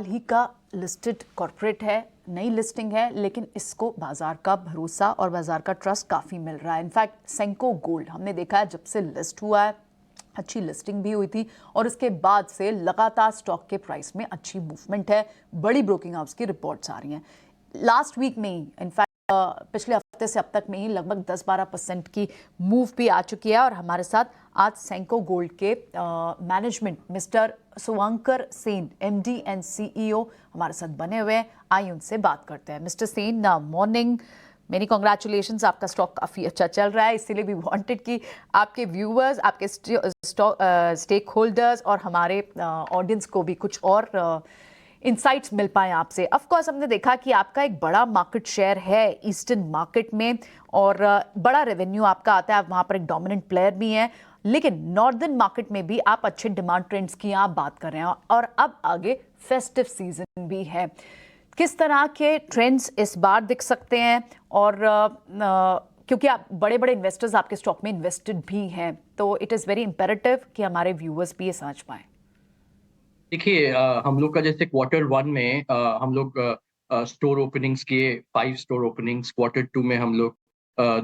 ही का listed corporate है, नई लिस्टिंग है, लेकिन इसको बाजार का भरोसा और बाजार का ट्रस्ट काफ़ी मिल रहा है। इनफैक्ट सेंको गोल्ड हमने देखा है जब से लिस्ट हुआ है, अच्छी लिस्टिंग भी हुई थी और इसके बाद से लगातार स्टॉक के प्राइस में अच्छी मूवमेंट है। बड़ी ब्रोकिंग हाउस की रिपोर्ट्स आ रही हैं। लास्ट वीक में ही इनफैक्ट पिछले हफ्ते से अब तक में ही लगभग 10-12% की मूव भी आ चुकी है। और हमारे साथ आज सेंको गोल्ड के management mister Suvankar Sen, MD and CEO हमारे साथ बने हुए हैं। आइए उनसे बात करते हैं। Mister Sen, morning, many congratulations, आपका स्टॉक काफ़ी अच्छा चल रहा है। इसीलिए भी वांटेड कि आपके व्यूअर्स, आपके स्टेक होल्डर्स और हमारे ऑडियंस को भी कुछ और इंसाइट्स मिल पाए आपसे। ऑफ कोर्स हमने देखा कि आपका एक बड़ा मार्केट शेयर है ईस्टर्न मार्केट में और बड़ा रेवेन्यू आपका आता है, आप वहाँ पर एक डोमिनेंट प्लेयर भी हैं। लेकिन नॉर्दर्न मार्केट में भी आप अच्छे डिमांड ट्रेंड्स की आप बात कर रहे हैं और अब आगे फेस्टिव सीजन भी है। किस तरह के ट्रेंड्स इस बार दिख सकते हैं? और क्योंकि आप बड़े बड़े इन्वेस्टर्स आपके स्टॉक में इन्वेस्टेड भी हैं, तो इट इज़ वेरी इंपेरेटिव कि हमारे व्यूअर्स भी ये समझ पाएं। देखिए हम लोग का जैसे Q1 में हम लोग स्टोर ओपनिंग्स किए, 5 स्टोर ओपनिंग्स। Q2 में हम लोग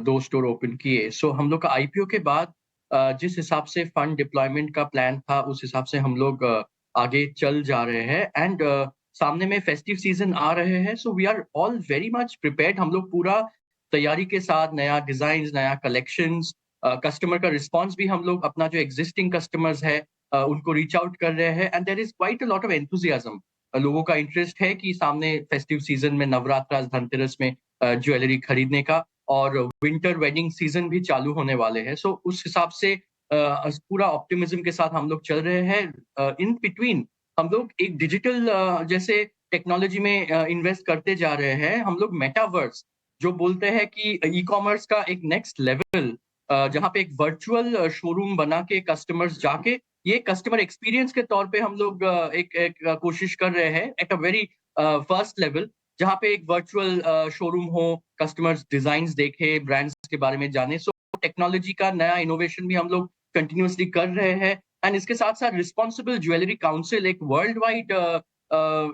2 स्टोर ओपन किए। सो हम लोग का आईपीओ के बाद जिस हिसाब से फंड डिप्लॉयमेंट का प्लान था, उस हिसाब से हम लोग आगे चल जा रहे हैं। एंड सामने में फेस्टिव सीजन आ रहे हैं, so we are all very much prepared. हम लोग पूरा तैयारी के साथ नया डिजाइन, नया कलेक्शंस, कस्टमर का रिस्पॉन्स भी, हम लोग अपना जो एग्जिस्टिंग कस्टमर्स है उनको रीच आउट कर रहे हैं। And there is quite a lot of enthusiasm. लोगों का इंटरेस्ट है कि सामने फेस्टिव सीजन में, नवरात्रा, धनतेरस में ज्वेलरी खरीदने का, और विंटर वेडिंग सीजन भी चालू होने वाले हैं। सो उस हिसाब से पूरा ऑप्टिमिज्म के साथ हम लोग चल रहे हैं। इन बिटवीन हम लोग एक डिजिटल जैसे टेक्नोलॉजी में इन्वेस्ट करते जा रहे हैं। हम लोग मेटावर्स जो बोलते हैं कि ई कॉमर्स का एक नेक्स्ट लेवल, जहाँ पे एक वर्चुअल शोरूम बना के कस्टमर्स जाके, ये कस्टमर एक्सपीरियंस के तौर पे हम लोग एक कोशिश कर रहे हैं at a very first level, जहाँ पे एक वर्चुअल शोरूम हो, कस्टमर्स डिजाइन्स देखे, ब्रांड्स के बारे में जाने। सो टेक्नोलॉजी का नया इनोवेशन भी हम लोग कंटिन्यूअसली कर रहे हैं। एंड इसके साथ साथ रिस्पॉन्सिबल ज्वेलरी काउंसिल एक वर्ल्ड वाइड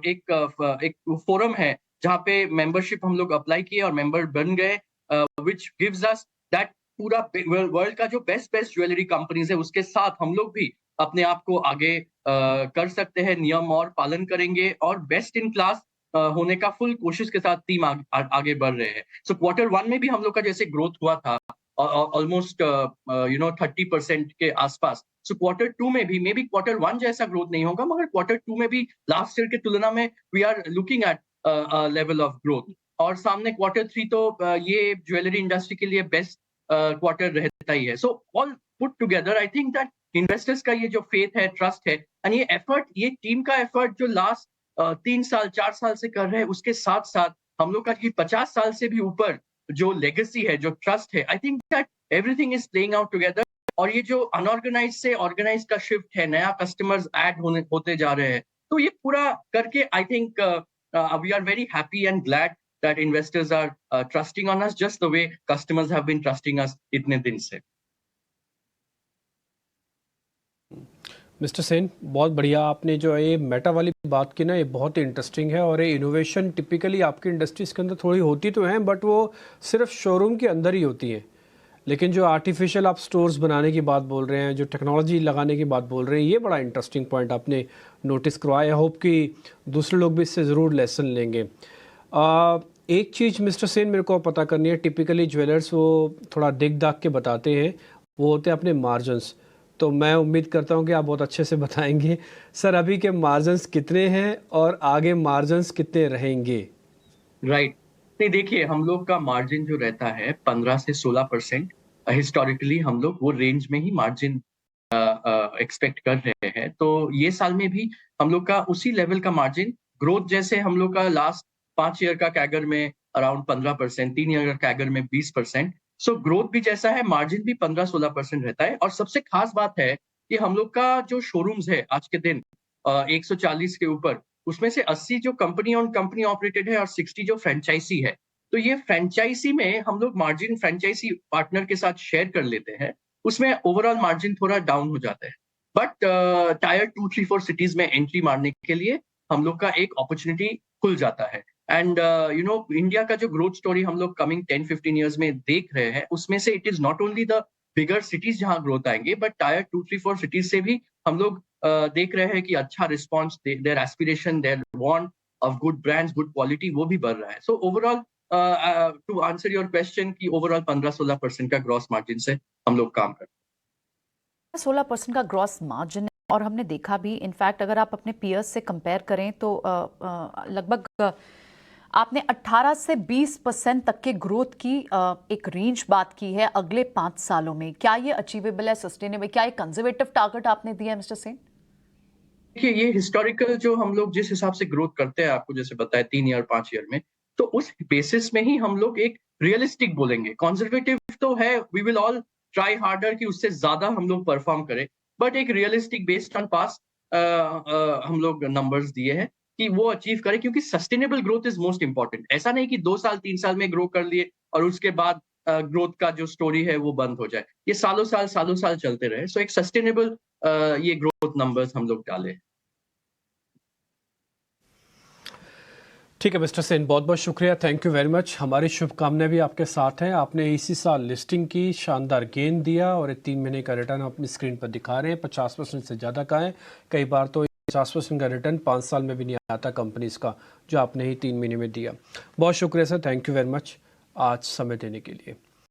एक फोरम है, जहाँ पे मेंबरशिप हम लोग अप्लाई किए और मेंबर बन गए, विच गिव्स अस दैट पूरा वर्ल्ड का जो बेस्ट बेस्ट ज्वेलरी कंपनीज है, उसके साथ हम लोग भी अपने आप को आगे कर सकते हैं, नियम और पालन करेंगे और बेस्ट इन क्लास होने का फुल कोशिश के साथ टीम आगे बढ़ रहे हैं। सो Q1 में भी हम लोग का जैसे ग्रोथ हुआ था ऑलमोस्ट 30% के आसपास। सो Q2 में भी, मे बी Q1 जैसा ग्रोथ नहीं होगा, मगर Q2 में भी लास्ट ईयर के तुलना में we are looking at level of growth. और सामने Q3 तो ये ज्वेलरी इंडस्ट्री के लिए बेस्ट क्वार्टर रहता ही है। So all put together I think that investors का ये जो फेथ है, ट्रस्ट है, एंड ये एफर्ट, ये टीम का एफर्ट जो लास्ट 3 साल 4 साल से कर रहे हैं, उसके साथ साथ हम लोग का ये 50 साल से भी ऊपर जो लेगेसी है, जो ट्रस्ट है, I think that everything is playing out together. और ये जो अनऑर्गेनाइज से ऑर्गेनाइज का शिफ्ट है, नया कस्टमर्स ऐड होते जा रहे हैं, तो ये पूरा करके I think we are very happy and glad that investors are trusting on us just the way customers have been trusting us इतने दिन से। मिस्टर सेन, बहुत बढ़िया। आपने जो ये मेटा वाली बात की ना, ये बहुत ही इंटरेस्टिंग है। और ये इनोवेशन टिपिकली आपकी इंडस्ट्रीज़ के अंदर थोड़ी होती तो हैं, बट वो सिर्फ शोरूम के अंदर ही होती हैं। लेकिन जो आर्टिफिशियल आप स्टोर्स बनाने की बात बोल रहे हैं, जो टेक्नोलॉजी लगाने की बात बोल रहे हैं, ये बड़ा इंटरेस्टिंग पॉइंट आपने नोटिस करवाया। आई होप कि दूसरे लोग भी इससे ज़रूर लेसन लेंगे। एक चीज़ मिस्टर सेन मेरे को पता करनी है। टिपिकली ज्वेलर्स वो थोड़ा दिख दाग के बताते हैं, वो होते हैं अपने मार्जिन्स। तो मैं उम्मीद करता हूं कि आप बहुत अच्छे से बताएंगे। सर, अभी के मार्जिन्स कितने हैं और आगे मार्जिन्स कितने रहेंगे? राइट। नहीं, देखिए हम लोग का मार्जिन जो रहता है 15 से 16%। हिस्टोरिकली हम लोग वो रेंज में ही मार्जिन एक्सपेक्ट कर रहे हैं। तो ये साल में भी हम लोग का उसी लेवल का मार्जिन ग्रोथ, जैसे हम लोग का लास्ट 5 ईयर का कैगर में अराउंड 15%, 3 ईयर का कैगर में 20%। सो ग्रोथ भी जैसा है, मार्जिन भी 15-16% रहता है। और सबसे खास बात है कि हम लोग का जो शोरूम्स है आज के दिन 140 के ऊपर, उसमें से 80 जो कंपनी ऑन कंपनी ऑपरेटेड है और 60 जो फ्रेंचाइजी है। तो ये फ्रेंचाइजी में हम लोग मार्जिन फ्रेंचाइजी पार्टनर के साथ शेयर कर लेते हैं, उसमें ओवरऑल मार्जिन थोड़ा डाउन हो जाता है। बट टायर 2, 3, 4 सिटीज में एंट्री मारने के लिए हम लोग का एक अपॉर्चुनिटी खुल जाता है। एंड इंडिया का जो ग्रोथ स्टोरी हम लोग कमिंग 10-15 ईयर्स में देख रहे हैं, उसमें से it is not only the bigger cities जहाँ ग्रोथ आएंगे, बट टायर 2-3-4 सिटीज से भी हम लोग देख रहे हैं कि अच्छा response, their aspiration, their want of good brands, good quality, वो भी बढ़ रहा है। So overall to answer your question कि ओवरऑल 15-16% का ग्रॉस मार्जिन से हम लोग काम करते हैं। 16% का ग्रॉस मार्जिन है और हमने देखा भी, इनफैक्ट अगर आप अपने पीयर्स से कंपेयर करें तो लगभग आपने 18 से 20% तक के ग्रोथ की एक रेंज बात की है अगले 5 सालों में। क्या ये अचीवेबल है, सस्टेनेबल? क्या ये कंजर्वेटिव टारगेट आपने दिया है मिस्टर सेन? देखिए, ये हिस्टोरिकल जो हम लोग जिस हिसाब से ग्रोथ करते हैं, आपको जैसे बताया 3 ईयर 5 ईयर में, तो उस बेसिस में ही हम लोग एक रियलिस्टिक बोलेंगे। कंजर्वेटिव तो है, we will all try harder कि उससे ज्यादा हम लोग परफॉर्म करें, बट एक रियलिस्टिक बेस्ड ऑन पास्ट हम लोग नंबर्स दिए हैं कि वो अचीव करें, क्योंकि sustainable growth is most important. ऐसा नहीं कि 2 साल 3 साल में ग्रो कर लिए और उसके बाद ग्रोथ का जो स्टोरी है वो बंद हो जाए। ये सालों साल चलते रहे। सो एक सस्टेनेबल ये ग्रोथ नंबर्स हम लोग डाले। ठीक है मिस्टर सेन, बहुत बहुत शुक्रिया, थैंक यू वेरी मच। हमारी शुभकामनाएं भी आपके साथ हैं। आपने इसी साल लिस्टिंग की, शानदार गेन दिया और 3 महीने का रिटर्न अपनी स्क्रीन पर दिखा रहे हैं, 50% से ज़्यादा का है। कई बार तो 50% का रिटर्न 5 साल में भी नहीं आता कंपनीज का, जो आपने ही 3 महीने में दिया। बहुत शुक्रिया sir, thank you very much आज समय देने के लिए।